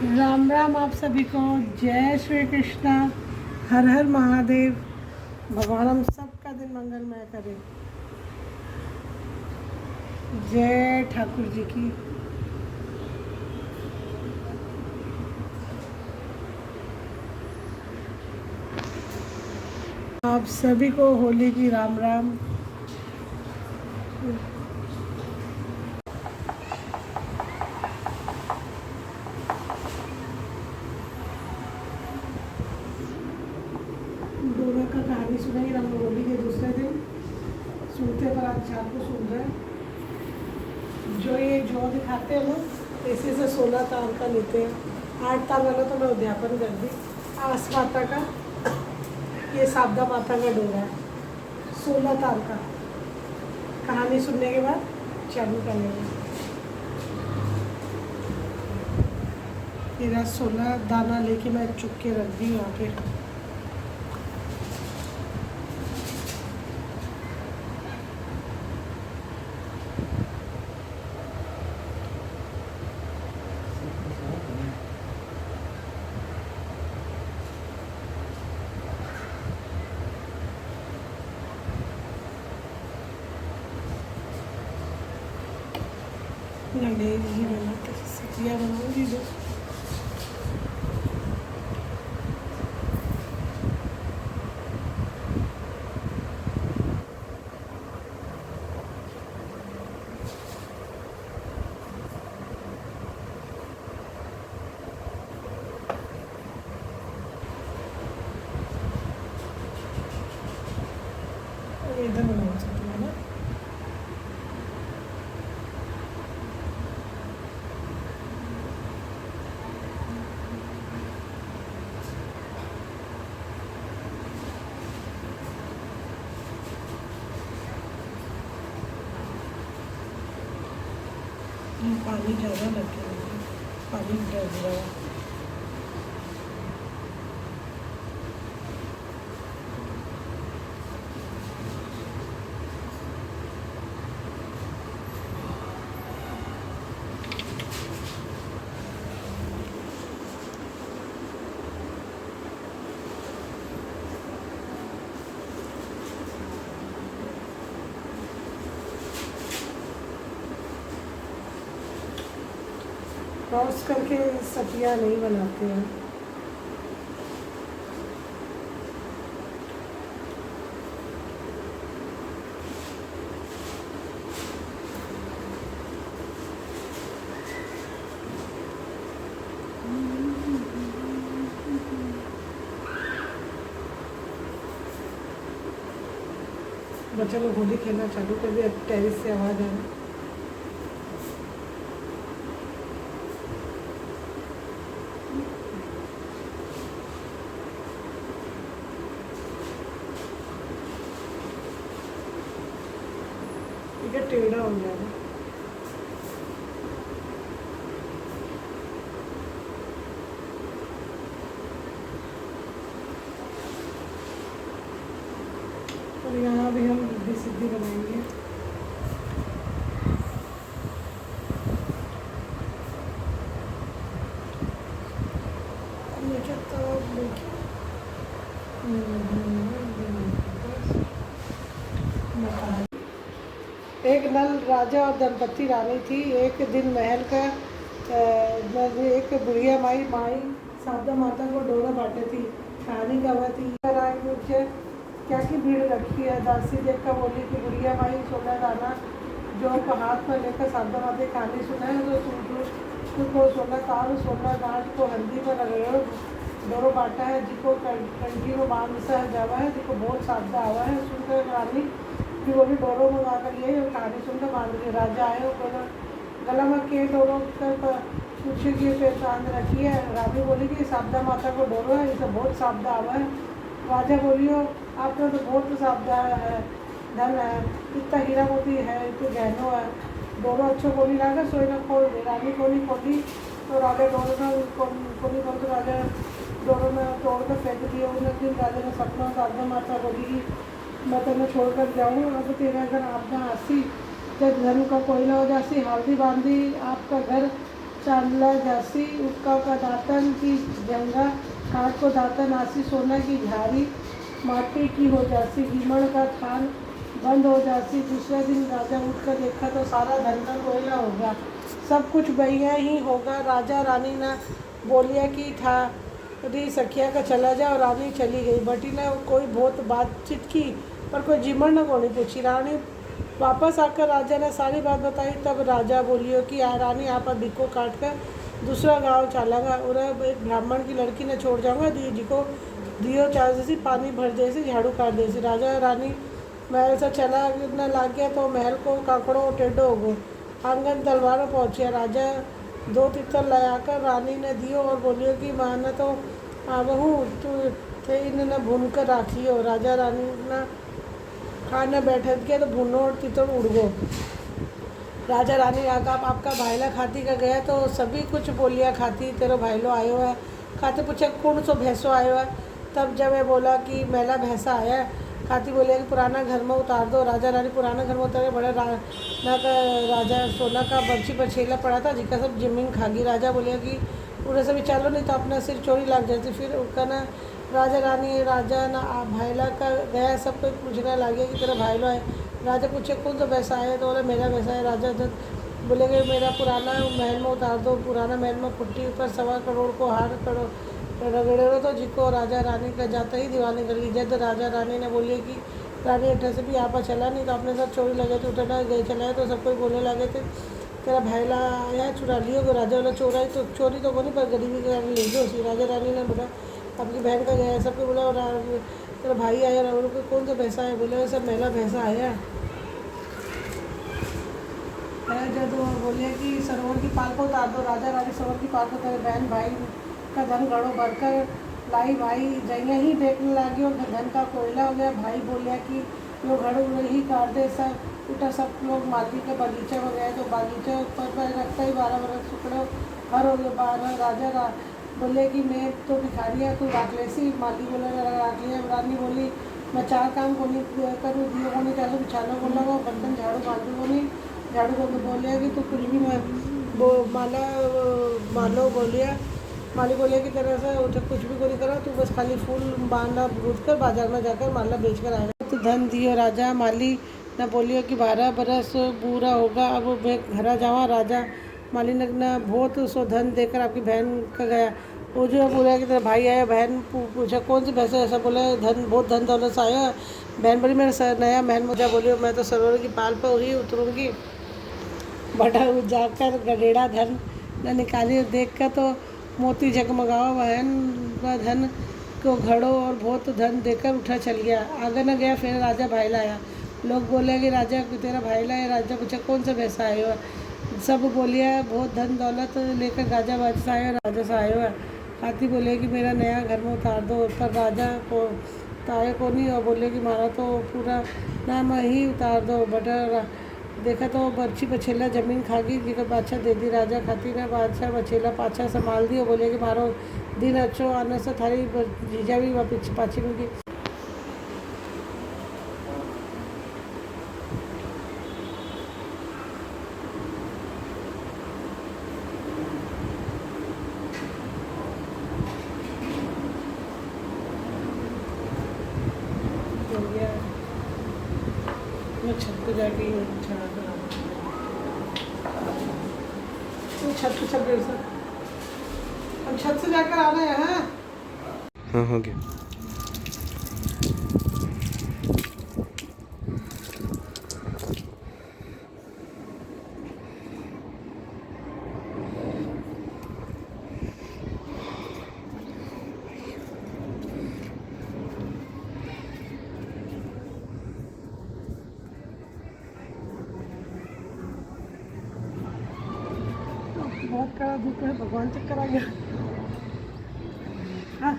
राम राम आप सभी को। जय श्री कृष्णा। हर हर महादेव। भगवान हम सबका दिन मंगलमय करे। जय ठाकुर जी की। आप सभी को होली की राम राम। डोरा का कहानी सुनाई हम होली के दूसरे दिन सुनते, पर आज शाम को सुन रहे हैं। जो ये जो दिखाते हैं ना, इसी से 16 तार का लेते हैं। 8 तार वाला तो मैं उद्यापन कर दी। आस माता का, ये शारदा माता का डोरा है 16 तार का। कहानी सुनने के बाद चालू करेंगे। तेरा 16 दाना लेके मैं चुप के रख दी वहाँ पे। गणेश जी बनाते सतिया बनाऊंगी जो। इधर बना सकती है ना। पानी ज़्यादा लग गया, पानी डर रहा है। क्रॉस करके सतिया नहीं बनाते हैं। बच्चे लोग होली खेलना चालू कर दिया। टेरिस से आवाज़ आ रही है। ठीक है, टेढ़ा हो जाएगा। और यहाँ भी हम सीधी सीधी बनाएंगे। मुझे तो एक नल राजा और दंपति रानी थी। एक दिन महल का एक बुढ़िया माई शारदा माता को डोरा बांटे थी। कहानी का वह थी राय मुझे क्या की भीड़ रखी है। दासी देखकर बोली कि बुढ़िया माई 16 दाना जो हाथ में लेकर शारदा माता की कहानी सुनाए तो तुमको 16 तार 16 गांठ को हल्दी पर रगड़ो डोरो बांटा है जिसको कंठी में बांध सा जावा है जिसको बहुत शारदा आवा है। सुनकर रानी कि वो भी डोरो मंगा कर लिए और कहानी सुनकर बांध दिए। राजा आए और बोला गला में के डोरो कर पूछे कि पहचान रखी है। रानी बोली कि शारदा माता को डोरो है, इसे बहुत शारदा आवा है। राजा बोलियो आपने तो बहुत शारदा है, धन है, इतना हीरा मोती है, इतने गहनो है, डोरो अच्छो कोनी लागे सोई ना खोल दे। रानी कोनी खोली तो राजा डोरो में कोनी खोल तो राजा डोरो में तोड़ कर फेंक दिया। उन दिन राजा ने सपना शारदा माता बोली मैं तुम्हें छोड़कर जाऊँ, अब तेरा घर आपदा आसी जब धन का कोयला हो जासी हालदी बांधी आपका घर चांदला जासी उक्का का दातन की जंगा काट को दातन आसी सोना की झाड़ी माटी की हो जासी गिमड़ का थान बंद हो जासी। दूसरे दिन राजा उठकर देखा तो सारा धन का कोयला होगा, सब कुछ बढ़िया ही होगा। राजा रानी ने बोलिया कि था री सखिया का चला जा और रानी चली गई। बटी ने कोई बहुत बातचीत की पर कोई जिमड़ न कोनी पूछी। रानी वापस आकर राजा ने सारी बात बताई। तब राजा बोलियो कि रानी आप बिको काट कर दूसरा गांव चलागा और एक ब्राह्मण की लड़की ने छोड़ जाऊंगा दी जी को दियो चार जैसी पानी भर दे से झाड़ू काट दे से। राजा रानी महल से चला न लाग गया तो महल को काकड़ो टेढ़ो हो गो। आंगन तलवारों पहुँचे। राजा दो तितर लाकर रानी ने दियो और बोलियो कि माना तो आवहू तू थे इन्हें भून कर राखियो। राजा रानी ने खाना बैठक के तो भुनो और तितर उड़ गो। राजा रानी आका आपका भाईला खाती का गया तो सभी कुछ बोलिया खाती तेरो भाईलो आयो है। खाते पूछे कौन सो भैंसो आयो है। तब जब मैं बोला कि मेला भैंसा आया है। खाती बोले कि पुराना घर में उतार दो। राजा रानी पुराना घर में उतारे बड़े ना का राजा सोना का बर्ची पर छेला पड़ा था जिसका सब जमीन खा गई। राजा बोले कि उन्हें से भी चलो नहीं तो अपना सिर चोरी लग जाती। फिर उसका ना राजा रानी राजा ना भाईला का गया सब कोई पूछने लगे कि तेरा भाईलो है। राजा पूछे कौन सा भैंसा है तो बोले मेरा भैंसा है। राजा बोले कि मेरा पुराना महल में उतार दो। पुराना महल में पुट्टी ऊपर 1.25 करोड़ को हार करो रगड़े तो जिको राजा रानी का जाता ही दीवानी कर ली। जब राजा रानी ने बोली कि रानी अट्ठा से भी यहाँ पर चला नहीं तो अपने साथ चोरी लगे थे उठना गए चलाए तो सब कोई बोलने लगे थे तेरा भाईला आया चुरा लियो। राजा बोला चोरी तो को नहीं पर गरीबी के कारण ले गयो सी। राजा रानी ने बोला आपकी बहन का गया सबको बोला और तेरा भाई आया और कौन सा भैंसा है। बोले सब मेला भैंसा आया। जब बोले कि सरोवर की पाल को उतार दो। राजा रानी सरोवर की पाल को तेरे बहन भाई का धन गड़ो भरकर लाई। भाई जगह ही देखने लगी और धन का कोयला हो गया। भाई बोलिया कि वो घड़ो ही काट दे। सब उठा सब लोग माली के बगीचे में गए तो बगीचे पर रखता ही 12 बरस सुकड़ो हर हो गया। 12 राजा बोले कि मैं तो भिखारी है तू रख ले सी। माली बोला रख लिया। रानी बोली मैं 4 काम को नहीं करूँ दियो को नहीं चलो बिछाना को लगा बर्तन झाड़ू बांधू को नहीं झाड़ू को बोलिया कि तू कुछ भी वो मालो बोलिया। माली बोलिया कि तरह से उठे कुछ भी को नहीं करा तू बस खाली फूल बांधना भूज कर बाजार में जाकर माला बेच कर आएगा। तो धन दियो राजा। माली ने बोलियो कि 12 बरस पूरा होगा अब मैं घर जावा। राजा माली ने बहुत सो धन देकर आपकी बहन का गया। वो जो बोला कि तेरा भाई आया। बहन पूछा कौन सी भैंस है। ऐसा बोला धन बहुत धन दौलत से आया। बहन बोली मेरा नया महल मुझे बोलियो मैं तो सरोवर की पाल पर ही उतरूँगी। बड़ा जाकर गडेड़ा धन न निकाली देख कर तो मोती जगमगाओ। बहन का धन को घड़ो और बहुत धन देकर उठा चल गया। आगे न गया फिर राजा भाईला आया। लोग बोले कि राजा तेरा भाईला है। राजा पूछा कौन सा भैंसा आयो है। सब बोलिया बहुत धन दौलत लेकर राजा बादशाह आयो राजा से आयो है। हाथी बोले कि मेरा नया घर में उतार दो पर राजा को ताए को नहीं और बोले कि मारा तो पूरा नाम ही उतार दो। बटा देखा तो बर्छी बछेला जमीन खा गई जिकर बादशाह दे दी। राजा खाती ने बादशाह बछेला पाछा संभाल दी और बोले कि मारो दिन अच्छो आने से थारी जीजा भी वापिस पाछी में गई। मैं छत पे जाके छड़ा करा छत पे छत से अब छत से जाकर आना है। हाँ हो गया। बहुत कड़ा धूप है भगवान चक्कर आ गया। हाँ